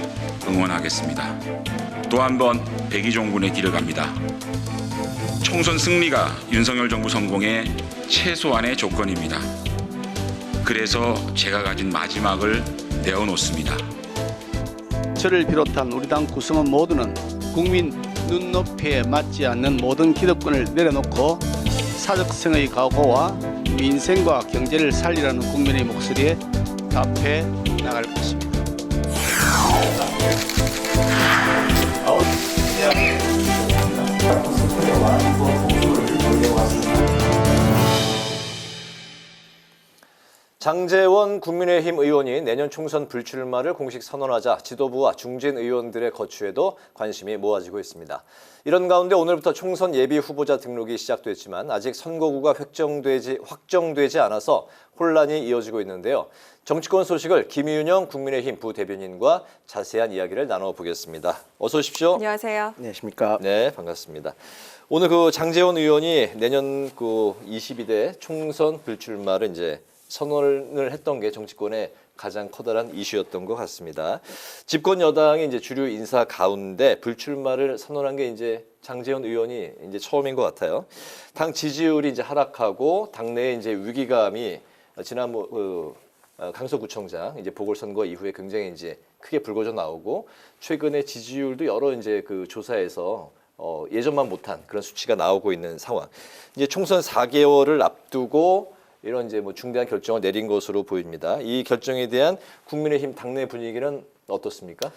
S3: 응원하겠습니다. 또 한 번 백이종 군의 길을 갑니다. 총선 승리가 윤석열 정부 성공의 최소한의 조건입니다. 그래서 제가 가진 마지막을 내어놓습니다.
S21: 저를 비롯한 우리 당 구성원 모두는 국민 눈높이에 맞지 않는 모든 기득권을 내려놓고 사적성의 각오와 민생과 경제를 살리라는 국민의 목소리에 답해 나갈 것입니다.
S2: 장제원 국민의힘 의원이 내년 총선 불출마를 공식 선언하자 지도부와 중진 의원들의 거취에도 관심이 모아지고 있습니다. 이런 가운데 오늘부터 총선 예비 후보자 등록이 시작됐지만 아직 선거구가 확정되지 않아서 혼란이 이어지고 있는데요. 정치권 소식을 김윤영 국민의힘 부대변인과 자세한 이야기를 나눠보겠습니다. 어서 오십시오.
S1: 안녕하세요.
S22: 안녕하십니까.
S2: 네, 반갑습니다. 오늘 장제원 의원이 내년 22대 총선 불출마를 이제 선언을 했던 게 정치권의 가장 커다란 이슈였던 것 같습니다. 집권 여당의 이제 주류 인사 가운데 불출마를 선언한 게 이제 장제원 의원이 이제 처음인 것 같아요. 당 지지율이 이제 하락하고 당내에 이제 위기감이 지난 강서구청장 이제 보궐선거 이후에 굉장히 이제 크게 불거져 나오고 최근에 지지율도 여러 이제 조사에서 예전만 못한 그런 수치가 나오고 있는 상황. 이제 총선 4개월을 앞두고 이런 이제 중대한 결정을 내린 것으로 보입니다. 이 결정에 대한 국민의힘 당내 분위기는 어떻습니까?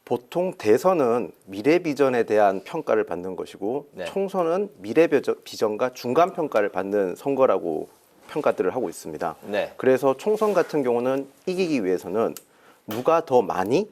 S22: 보통 대선은 미래 비전에 대한 평가를 받는 것이고
S2: 네.
S22: 총선은 미래 비전과 중간 평가를 받는 선거라고 평가들을 하고 있습니다.
S2: 네.
S22: 그래서 총선 같은 경우는 이기기 위해서는 누가 더 많이,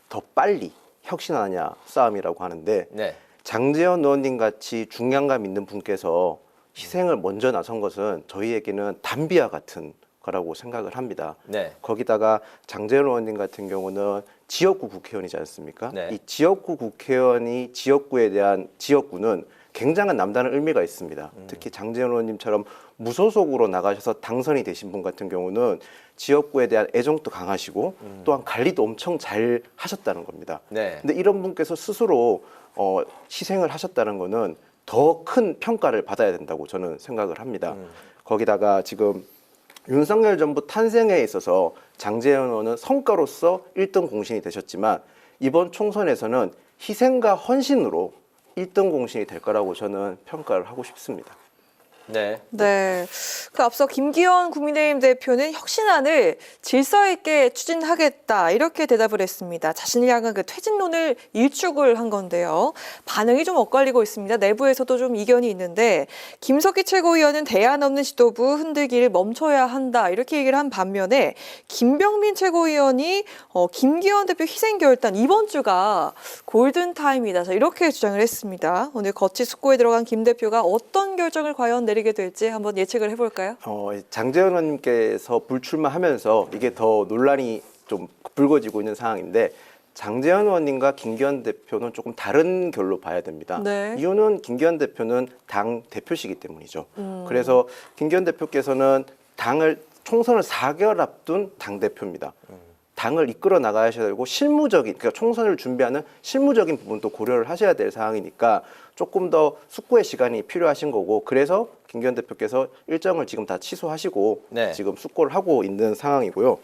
S22: 더 빨리 혁신하냐 싸움이라고 하는데
S2: 네.
S22: 장제원 의원님 같이 중량감 있는 분께서 희생을 먼저 나선 것은 저희에게는 단비와 같은 거라고 생각을 합니다.
S2: 네.
S22: 거기다가 장제원 의원님 같은 경우는 지역구 국회의원이지 않습니까?
S2: 네.
S22: 이 지역구 국회의원이 지역구에 대한 지역구는 굉장한 남다른 의미가 있습니다. 특히 장제원 의원님처럼 무소속으로 나가셔서 당선이 되신 분 같은 경우는 지역구에 대한 애정도 강하시고 또한 관리도 엄청 잘 하셨다는 겁니다.
S2: 네.
S22: 근데 이런 분께서 스스로 희생을 하셨다는 거는 더 큰 평가를 받아야 된다고 저는 생각을 합니다. 거기다가 지금 윤석열 정부 탄생에 있어서 장제원 의원은 성과로서 1등 공신이 되셨지만 이번 총선에서는 희생과 헌신으로 1등 공신이 될 거라고 저는 평가를 하고 싶습니다.
S2: 네.
S1: 네. 앞서 김기현 국민의힘 대표는 혁신안을 질서 있게 추진하겠다 이렇게 대답을 했습니다. 자신을 향한 퇴진론을 일축을 한 건데요. 반응이 좀 엇갈리고 있습니다. 내부에서도 좀 이견이 있는데 김석기 최고위원은 대안 없는 지도부 흔들기를 멈춰야 한다 이렇게 얘기를 한 반면에 김병민 최고위원이 김기현 대표 희생 결단 이번 주가 골든타임이다 이렇게 주장을 했습니다. 오늘 거취 숙고에 들어간 김 대표가 어떤 결정을 과연 내리게 될지 한번 예측을 해볼까요?
S22: 장제원 의원님께서 불출마하면서 이게 더 논란이 좀 불거지고 있는 상황인데 장제원 의원님과 김기현 대표는 조금 다른 결로 봐야 됩니다.
S1: 네.
S22: 이유는 김기현 대표는 당 대표시기 때문이죠. 그래서 김기현 대표께서는 총선을 4개월 앞둔 당 대표입니다. 당을 이끌어 나가셔야 되고 실무적인, 그러니까 총선을 준비하는 실무적인 부분도 고려를 하셔야 될 상황이니까 조금 더 숙고의 시간이 필요하신 거고, 그래서 김기현 대표께서 일정을 지금 다 취소하시고 지금 숙고를 하고 있는 상황이고요.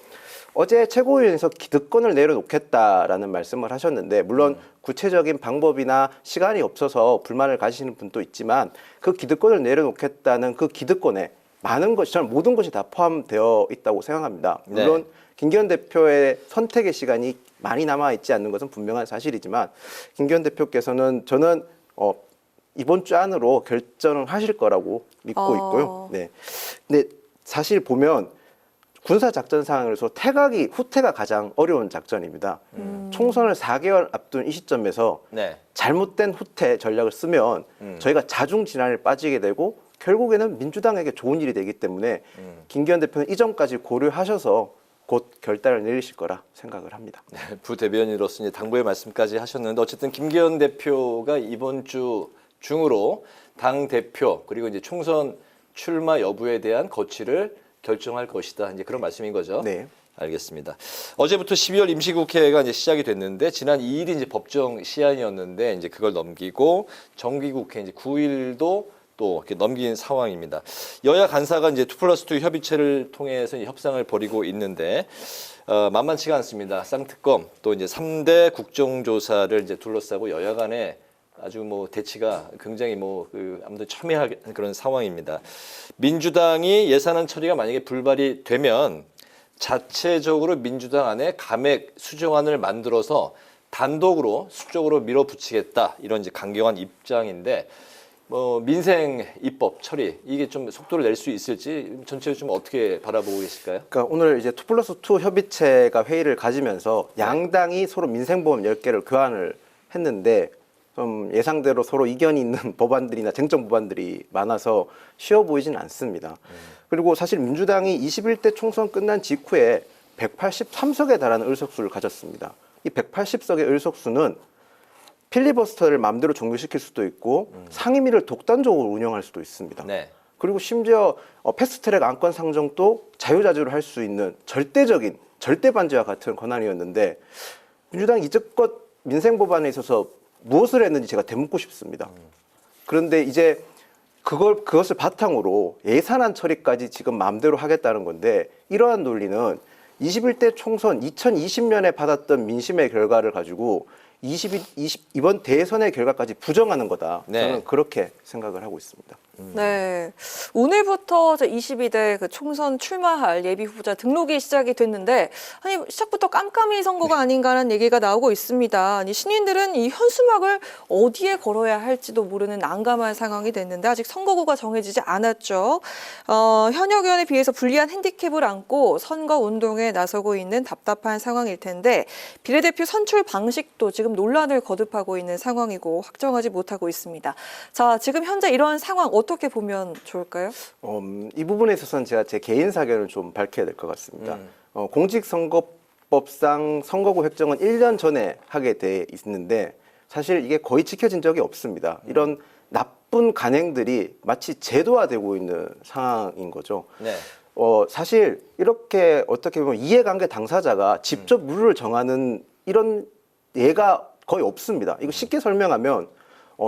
S22: 어제 최고위원회에서 기득권을 내려놓겠다라는 말씀을 하셨는데, 물론 구체적인 방법이나 시간이 없어서 불만을 가지시는 분도 있지만, 그 기득권을 내려놓겠다는 그 기득권에 많은 것이, 저는 모든 것이 다 포함되어 있다고 생각합니다. 물론 김기현 대표의 선택의 시간이 많이 남아있지 않는 것은 분명한 사실이지만, 김기현 대표께서는 저는 이번 주 안으로 결정을 하실 거라고 믿고 있고요. 네. 근데 사실 보면 군사작전 상황에서 후퇴가 가장 어려운 작전입니다. 총선을 4개월 앞둔 이 시점에서 잘못된 후퇴 전략을 쓰면 저희가 자중지난을 빠지게 되고 결국에는 민주당에게 좋은 일이 되기 때문에 김기현 대표는 이 점까지 고려하셔서 곧 결단을 내리실 거라 생각을 합니다.
S2: 부대변인으로서 이제 당부의 말씀까지 하셨는데, 어쨌든 김기현 대표가 이번 주 중으로 당 대표 그리고 이제 총선 출마 여부에 대한 거취를 결정할 것이다. 이제 그런 말씀인 거죠.
S22: 네.
S2: 알겠습니다. 어제부터 12월 임시국회가 이제 시작이 됐는데, 지난 2일이 이제 법정 시한이었는데 이제 그걸 넘기고 정기국회 이제 9일도 또 이렇게 넘긴 상황입니다. 여야 간사가 이제 2+2 협의체를 통해서 협상을 벌이고 있는데 만만치가 않습니다. 쌍특검 또 이제 3대 국정조사를 이제 둘러싸고 여야 간에 아주 뭐 대치가 굉장히 아무튼 첨예한 그런 상황입니다. 민주당이 예산안 처리가 만약에 불발이 되면 자체적으로 민주당 안에 감액 수정안을 만들어서 단독으로 수적으로 밀어붙이겠다, 이런 이제 강경한 입장인데, 민생 입법 처리 이게 좀 속도를 낼 수 있을지 전체를 좀 어떻게 바라보고 계실까요?
S22: 그러니까 오늘 이제 2+2 협의체가 회의를 가지면서 양당이 서로 민생보험 10개를 교환을 했는데, 좀 예상대로 서로 이견이 있는 법안들이나 쟁점 법안들이 많아서 쉬워 보이지는 않습니다. 그리고 사실 민주당이 21대 총선 끝난 직후에 183석에 달하는 의석수를 가졌습니다. 이 180석의 의석수는 필리버스터를 마음대로 종료시킬 수도 있고 상임위를 독단적으로 운영할 수도 있습니다. 그리고 심지어 패스트트랙 안건 상정도 자유자재로 할 수 있는 절대반지와 같은 권한이었는데, 민주당이 이제껏 민생 법안에 있어서 무엇을 했는지 제가 되묻고 싶습니다. 그런데 이제 그것을 바탕으로 예산안 처리까지 지금 마음대로 하겠다는 건데, 이러한 논리는 21대 총선 2020년에 받았던 민심의 결과를 가지고 이번 대선의 결과까지 부정하는 거다. 저는 그렇게 생각을 하고 있습니다.
S1: 네, 오늘부터 22대 그 총선 출마할 예비 후보자 등록이 시작이 됐는데, 아니 시작부터 깜깜이 선거가 아닌가라는 얘기가 나오고 있습니다. 아니 신인들은 이 현수막을 어디에 걸어야 할지도 모르는 난감한 상황이 됐는데, 아직 선거구가 정해지지 않았죠. 현역 의원에 비해서 불리한 핸디캡을 안고 선거 운동에 나서고 있는 답답한 상황일 텐데, 비례대표 선출 방식도 지금 논란을 거듭하고 있는 상황이고 확정하지 못하고 있습니다. 자, 지금 현재 이런 상황 어떻게 보면 좋을까요?
S22: 이 부분에 있어서는 제가 제 개인 사견을 좀 밝혀야 될 것 같습니다. 공직선거법상 선거구 획정은 1년 전에 하게 돼 있는데, 사실 이게 거의 지켜진 적이 없습니다. 이런 나쁜 간행들이 마치 제도화되고 있는 상황인 거죠. 사실 이렇게 어떻게 보면 이해관계 당사자가 직접 룰을 정하는 이런 예가 거의 없습니다. 이거 쉽게 설명하면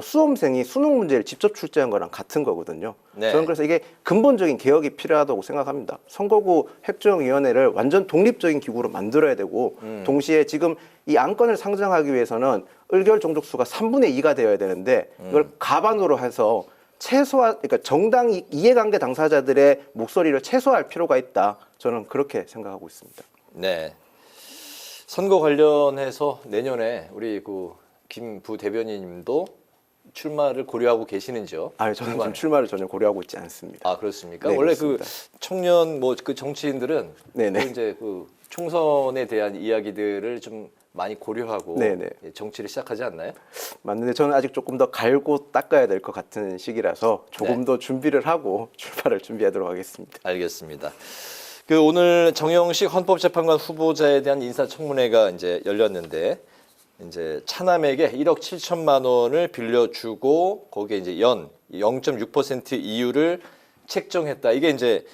S22: 수험생이 수능 문제를 직접 출제한 거랑 같은 거거든요. 저는 그래서 이게 근본적인 개혁이 필요하다고 생각합니다. 선거구 획정위원회를 완전 독립적인 기구로 만들어야 되고, 동시에 지금 이 안건을 상정하기 위해서는 의결 종족수가 3분의 2가 되어야 되는데, 이걸 과반으로 해서 그러니까 정당 이해관계 당사자들의 목소리를 최소화할 필요가 있다. 저는 그렇게 생각하고 있습니다.
S2: 네. 선거 관련해서 내년에 우리 김 부대변인님도 출마를 고려하고 계시는지요?
S22: 아니, 저는 지금 출마를 전혀 고려하고 있지 않습니다.
S2: 아, 그렇습니까?
S22: 네,
S2: 원래
S22: 그렇습니다.
S2: 청년 정치인들은 이제 총선에 대한 이야기들을 좀 많이 고려하고 정치를 시작하지 않나요?
S22: 맞는데 저는 아직 조금 더 갈고 닦아야 될 것 같은 시기라서 조금 더 준비를 하고 출마를 준비하도록 하겠습니다.
S2: 알겠습니다. 오늘 정영식 헌법재판관 후보자에 대한 인사청문회가 이제 열렸는데, 이제 차남에게 1억 7천만 원을 빌려주고 거기에 이제 0.6% 이율을 책정했다. 이게 이제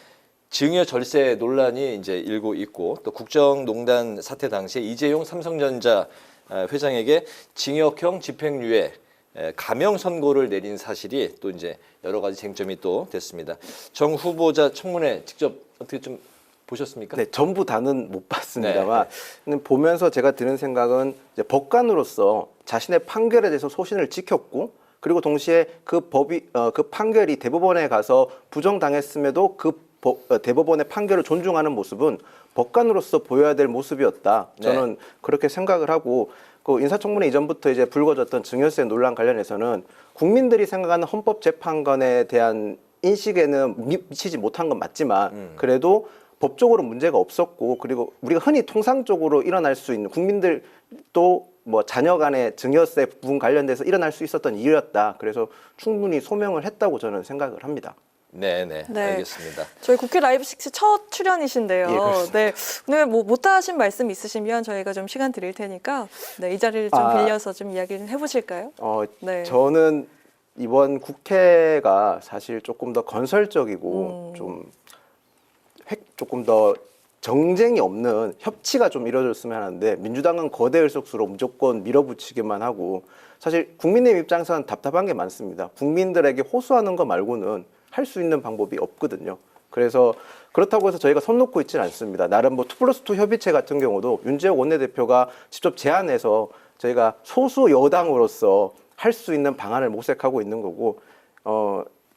S2: 증여 절세 논란이 이제 일고 있고 또 국정농단 사태 당시에 이재용 삼성전자 회장에게 징역형 집행유예 감형 선고를 내린 사실이 또 이제 여러 가지 쟁점이 또 됐습니다. 정 후보자 청문회 직접 어떻게 좀 보셨습니까?
S22: 네, 전부 다는 못 봤습니다만 보면서 제가 드는 생각은 이제 법관으로서 자신의 판결에 대해서 소신을 지켰고 그리고 동시에 그 판결이 대법원에 가서 부정당했음에도 대법원의 판결을 존중하는 모습은 법관으로서 보여야 될 모습이었다. 저는 그렇게 생각을 하고 그 인사청문회 이전부터 이제 불거졌던 증여세 논란 관련해서는 국민들이 생각하는 헌법재판관에 대한 인식에는 미치지 못한 건 맞지만 그래도 법적으로 문제가 없었고 그리고 우리가 흔히 통상적으로 일어날 수 있는 국민들도 뭐 자녀 간의 증여세 부분 관련돼서 일어날 수 있었던 일이었다. 그래서 충분히 소명을 했다고 저는 생각을 합니다.
S2: 네, 알겠습니다.
S1: 저희 국회 라이브 6 첫 출연이신데요.
S22: 예, 그렇습니다.
S1: 네, 오늘 뭐 못하신 말씀 있으시면 저희가 좀 시간 드릴 테니까 이 자리를 좀 빌려서 좀 이야기를 해보실까요? 네.
S22: 저는 이번 국회가 사실 조금 더 건설적이고 조금 더 정쟁이 없는 협치가 좀 이루어졌으면 하는데 민주당은 거대 의석수로 무조건 밀어붙이기만 하고 사실 국민의힘 입장에서는 답답한 게 많습니다. 국민들에게 호소하는 거 말고는 할 수 있는 방법이 없거든요. 그래서 그렇다고 해서 저희가 손 놓고 있지는 않습니다. 나름 뭐 2+2 협의체 같은 경우도 윤재욱 원내대표가 직접 제안해서 저희가 소수 여당으로서 할 수 있는 방안을 모색하고 있는 거고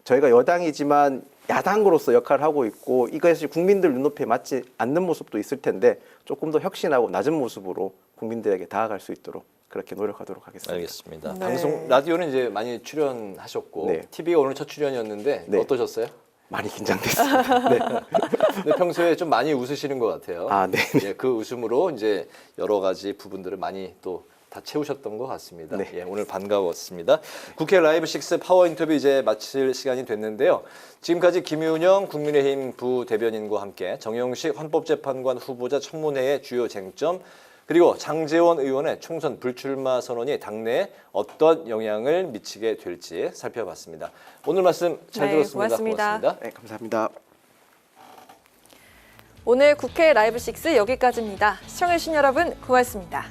S22: 저희가 여당이지만 야당으로서 역할을 하고 있고 이것이 국민들 눈높이에 맞지 않는 모습도 있을 텐데 조금 더 혁신하고 낮은 모습으로 국민들에게 다가갈 수 있도록 그렇게 노력하도록 하겠습니다.
S2: 알겠습니다.
S1: 네.
S2: 방송 라디오는 이제 많이 출연하셨고 TV가 오늘 첫 출연이었는데 어떠셨어요?
S22: 많이 긴장됐습니다. 네.
S2: 근데 평소에 좀 많이 웃으시는 것 같아요.
S22: 네.
S2: 예, 그 웃음으로 이제 여러 가지 부분들을 많이 또 다 채우셨던 것 같습니다. 예, 오늘 반가웠습니다. 국회 라이브 6 파워 인터뷰 이제 마칠 시간이 됐는데요. 지금까지 김윤영 국민의힘 부대변인과 함께 정영식 헌법재판관 후보자 청문회의 주요 쟁점 그리고 장제원 의원의 총선 불출마 선언이 당내에 어떤 영향을 미치게 될지 살펴봤습니다. 오늘 말씀 잘 들었습니다. 고맙습니다.
S22: 네, 감사합니다.
S1: 오늘 국회 라이브 6 여기까지입니다. 시청해주신 여러분 고맙습니다.